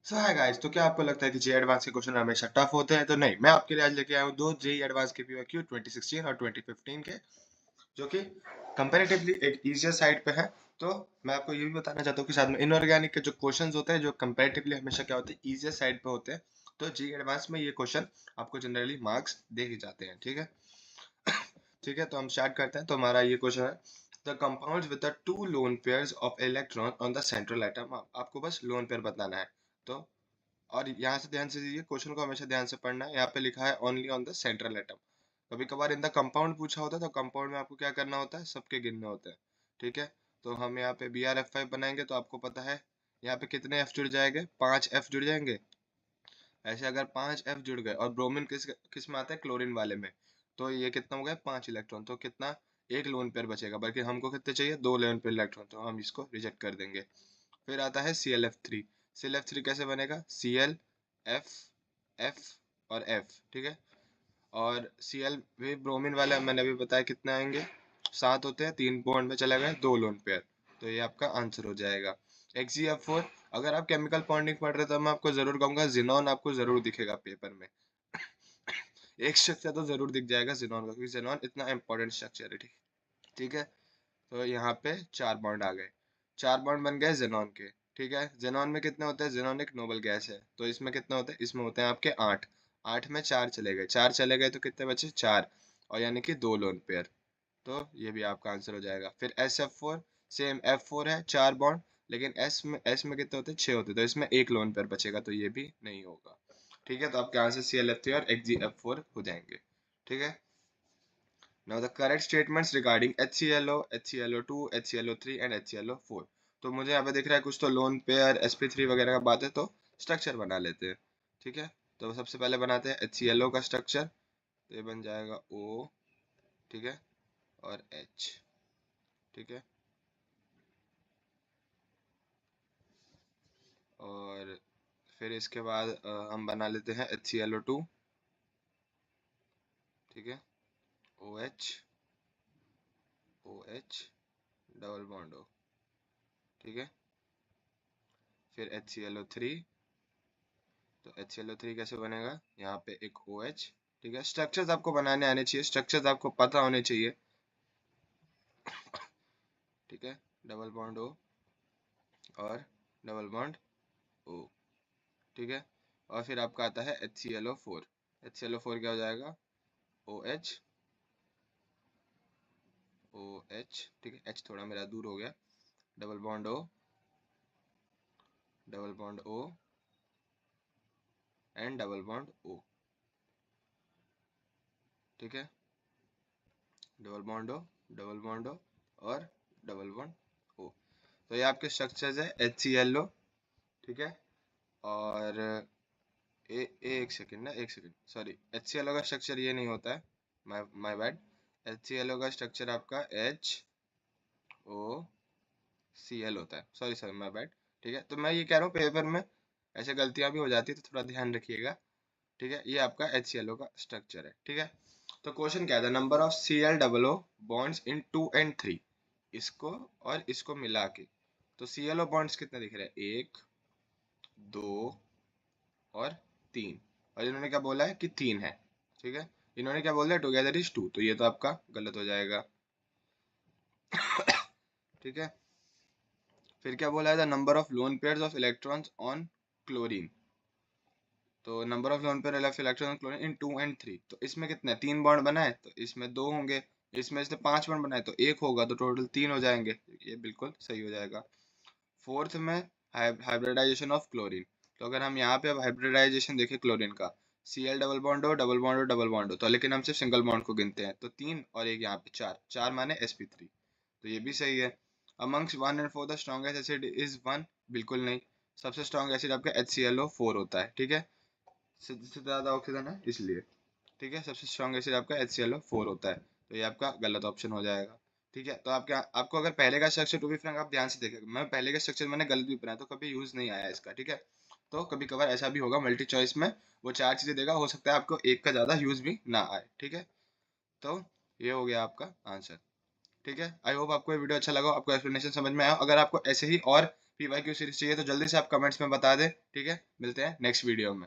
सो hi guys, तो क्या आपको लगता है कि जे एडवांस के क्वेश्चन हमेशा टफ होते हैं? तो नहीं, मैं आपके लिए आज लेके आया हूँ दो जे एडवांस के पीवाईक्यू 2016 और 2015 के, जो कि कंपैरेटिवली एक इजियर साइड पे है। तो मैं आपको ये भी बताना चाहता हूँ कि साथ में इनऑर्गेनिक के जो क्वेश्चंस होते हैं, जो कंपैरेटिवली हमेशा क्या होते हैं, इजियर साइड पे होते हैं। तो जे एडवांस में ये क्वेश्चन आपको जनरली मार्क्स दे ही जाते हैं, ठीक है। ठीक है, तो हम स्टार्ट करते हैं। तो हमारा ये क्वेश्चन है, the compounds with the two loan pairs of electron on the central atom. आपको बस लोन पेयर बताना है। तो और यहाँ से ध्यान से दीजिए, क्वेश्चन को हमेशा ध्यान से पढ़ना है। यहाँ पे लिखा है only on the central atom. कभी कभार इन द कंपाउंड पूछा होता है, तो कंपाउंड में आपको क्या करना होता है, सबके गिनने होते हैं, ठीक है। तो हम यहाँ पे BrF5 बनाएंगे, तो आपको पता है यहाँ पे कितने F जुड़ जाएंगे, 5 F जुड़ जाएंगे। ऐसे अगर 5 F जुड़ गए, और ब्रोमीन किस किस में आता है, क्लोरीन वाले में, तो ये कितना हो गया, 5 इलेक्ट्रॉन। तो कितना, एक लोन पेयर बचेगा, बल्कि हमको कितने चाहिए, 2 लोन पेयर इलेक्ट्रॉन, तो हम इसको रिजेक्ट कर देंगे। फिर आता है ClF3। ClF3 कैसे बनेगा, Cl F F और F, ठीक है। और Cl भी ब्रोमीन वाला मैंने अभी बताया कितने आएंगे, 7 होते हैं, 3 बॉन्ड में चला गया, 2 लोन पेयर। तो ये आपका आंसर हो जाएगा। XgF4। अगर आप केमिकल बॉन्डिंग पढ़ रहे हो तो मैं आपको जरूर कहूंगा, जिनॉन आपको जरूर दिखेगा पेपर में। एक स्ट्रक्चर तो जरूर दिख जाएगा जिनॉन का, क्योंकि जिनॉन इतना इंपॉर्टेंट स्ट्रक्चर है, ठीक ठीक है। तो यहाँ पे 4 बॉन्ड आ गए, 4 बॉन्ड बन गए जेनॉन के, ठीक है। जेनॉन में कितने होते हैं, जेनॉन एक नोबल गैस है, तो इसमें कितने होते हैं, इसमें होते हैं आपके 8। 8 में 4 चले गए, 4 चले गए तो कितने बचे, 4, और यानी कि 2 लोन पेयर। तो ये भी आपका आंसर हो जाएगा। फिर SF4, सेम F4 है, 4 बॉन्ड, लेकिन S में कितने होते हैं, 6 होते हैं, तो इसमें एक लोन पेयर बचेगा, तो ये भी नहीं होगा, ठीक है। तो आपके आंसर ClF3 और XgF4 हो जाएंगे, ठीक है। Now the correct statements regarding HClO, HClO2, HClO3 and HClO4। तो मुझे यहाँ पे दिख रहा है कुछ तो लोन पेयर, sp3 वगैरह का बात है, तो स्ट्रक्चर बना लेते हैं, ठीक है। तो सबसे पहले बनाते हैं HClO का स्ट्रक्चर। तो ये बन जाएगा O, ठीक है, और H, ठीक है। और फिर इसके बाद हम बना लेते हैं HClO2, ठीक है, OH, OH, double bond O, ठीक है। फिर HClO3। तो HClO3 कैसे बनेगा, यहाँ पे एक OH, ठीक है। स्ट्रक्चर्स आपको बनाने आने चाहिए, स्ट्रक्चर्स आपको पता होने चाहिए, ठीक है। डबल बॉन्ड O और डबल बॉन्ड O, ठीक है। और फिर आपका आता है HClO4। HClO4 क्या हो जाएगा, OH, OH, ठीक है। H थोड़ा मेरा दूर हो गया, double bond O, double bond O and double bond O, ठीक है। Double bond O, double bond O और डबल बॉन्ड O। तो ये आपके स्ट्रक्चर्स है HClO, ठीक है। और एक सेकंड ना, एक सेकंड, सॉरी, HClO का स्ट्रक्चर ये नहीं होता है, माय बैड। HClO का स्ट्रक्चर आपका HOCl होता है, सॉरी सॉरी, माय बैड, ठीक है। तो मैं ये कह रहा हूँ, पेपर में ऐसे गलतियां भी हो जाती है, तो थोड़ा ध्यान रखिएगा, ठीक है। ये आपका HClO का स्ट्रक्चर है, ठीक है। तो क्वेश्चन क्या था, number of ClOO bonds in 2 and 3, इसको और इसको मिला के। तो ClO बॉन्ड्स कितने दिख रहे हैं, 1, 2 और 3, और इन्होंने क्या बोला है कि 3 है, ठीक है। इन्होंने क्या बोल दिया, टुगेदर इज 2, तो ये तो आपका गलत हो जाएगा, ठीक है। फिर क्या बोला है, the number of lone pairs of electrons on chlorine. तो number of lone pair of electron on chlorine in 2 and 3, तो इसमें कितने, 3 बॉन्ड बनाए, तो इसमें 2 होंगे, इसमें इसने 5 बॉन्ड बनाए, तो 1 होगा, तो टोटल 3 हो जाएंगे, ये बिल्कुल सही हो जाएगा। फोर्थ में हाइब्रिडाइजेशन ऑफ क्लोरीन। तो अगर हम यहाँ पे अब हाइब्रिडाइजेशन देखें क्लोरीन का, Cl डबल बॉन्ड हो, डबल बॉन्ड हो, डबल बॉन्ड हो, तो लेकिन हम सिर्फ सिंगल बॉन्ड को गिनते हैं, तो 3 और एक यहाँ पे 4, 4 माने sp3, तो ये भी सही है। Amongst 1 and 4 the strongest acid is 1, बिल्कुल नहीं। सबसे स्ट्रॉन्ग एसिड आपका HClO4 होता है, ठीक है, सबसे ज्यादा ऑक्सीजन है इसलिए, ठीक है। सबसे स्ट्रॉन्ग एसिड आपका HClO4 होता है, तो ये आपका गलत ऑप्शन हो जाएगा, ठीक है। तो आपको अगर पहले का स्ट्रक्चर, टू बी फ्रैंक आप ध्यान से देखें, मैं पहले का स्ट्रक्चर मैंने गलत भी बनाया, तो कभी यूज नहीं आया इसका, ठीक है। तो कभी कभार ऐसा भी होगा, मल्टी चॉइस में वो 4 चीजें देगा, हो सकता है आपको एक का ज्यादा यूज भी ना आए, ठीक है। तो ये हो गया आपका आंसर, ठीक है। आई होप आपको ये वीडियो अच्छा लगा, आपको एक्सप्लेनेशन समझ में आया। अगर आपको ऐसे ही और PYQ सीरीज चाहिए तो जल्दी से आप कमेंट्स में बता दें। ठीक है, मिलते हैं नेक्स्ट वीडियो में।